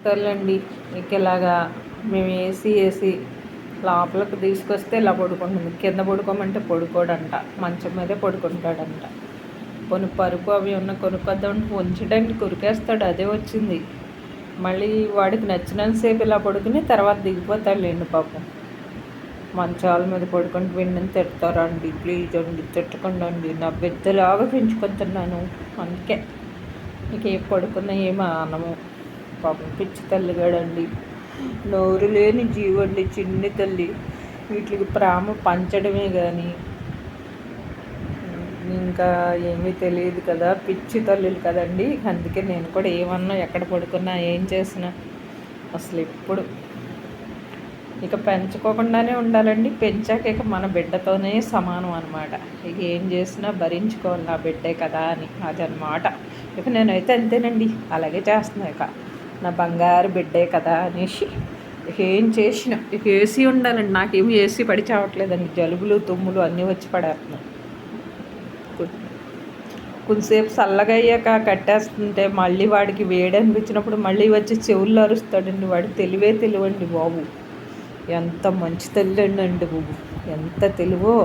సర్లేండి. ఇలాగా మేము ఏసీ లోపలికి తీసుకొస్తే ఇలా పడుకుంటుంది. కింద పడుకోమంటే పడుకోడంట, మంచం మీదే పడుకుంటాడంట. కొన్ని పరుపు అవి ఉన్న కొనుక్కొద్దామంటే ఉంచడానికి కొరికేస్తాడు. అదే వచ్చింది. మళ్ళీ వాడికి నచ్చినంతసేపు ఇలా పడుకుని తర్వాత దిగిపోతాడులేండి పాపం. మంచాల మీద పడుకొని విండిని తిడతారా అండి? ప్లీజ్ అండి, తిట్టకుండా అండి. నా బిడ్డలాగా పెంచుకుంటున్నాను, అందుకే నీకు ఏ పడుకున్నా ఏమీ అనము. పాపం పిచ్చి తల్లిగాడండి, నోరు లేని జీవండి, చిన్ని తల్లి. వీటికి ప్రేమ పంచడమే కానీ ఇంకా ఏమీ తెలియదు కదా, పిచ్చి తల్లులు కదండి. అందుకే నేను కూడా ఏమన్నా, ఎక్కడ పడుకున్నా, ఏం చేసినా అసలు ఎప్పుడు ఇక పెంచుకోకుండానే ఉండాలండి. పెంచాక ఇక మన బిడ్డతోనే సమానం అనమాట. ఇక ఏం చేసినా భరించుకోవాలి, నా బిడ్డే కదా అని, అదనమాట. ఇక నేనైతే అంతేనండి, అలాగే చేస్తున్నా. ఇక నా బంగారు బిడ్డే కదా అనేసి ఇక ఏం చేసినా ఇక ఏసీ ఉండాలండి. నాకేమి ఏసీ పడి చావట్లేదండి, జలుబులు తుమ్ములు అన్నీ వచ్చి పడేస్తున్నాయి. కొంతసేపు చల్లగా అయ్యాక కట్టేస్తుంటే మళ్ళీ వాడికి వేడి అనిపించినప్పుడు మళ్ళీ వచ్చి చెవుల్లో అరుస్తాడండి. వాడి తెలివండి బాబు, ఎంత మంచి తల్లి అండి బాబు, ఎంత తెలివో.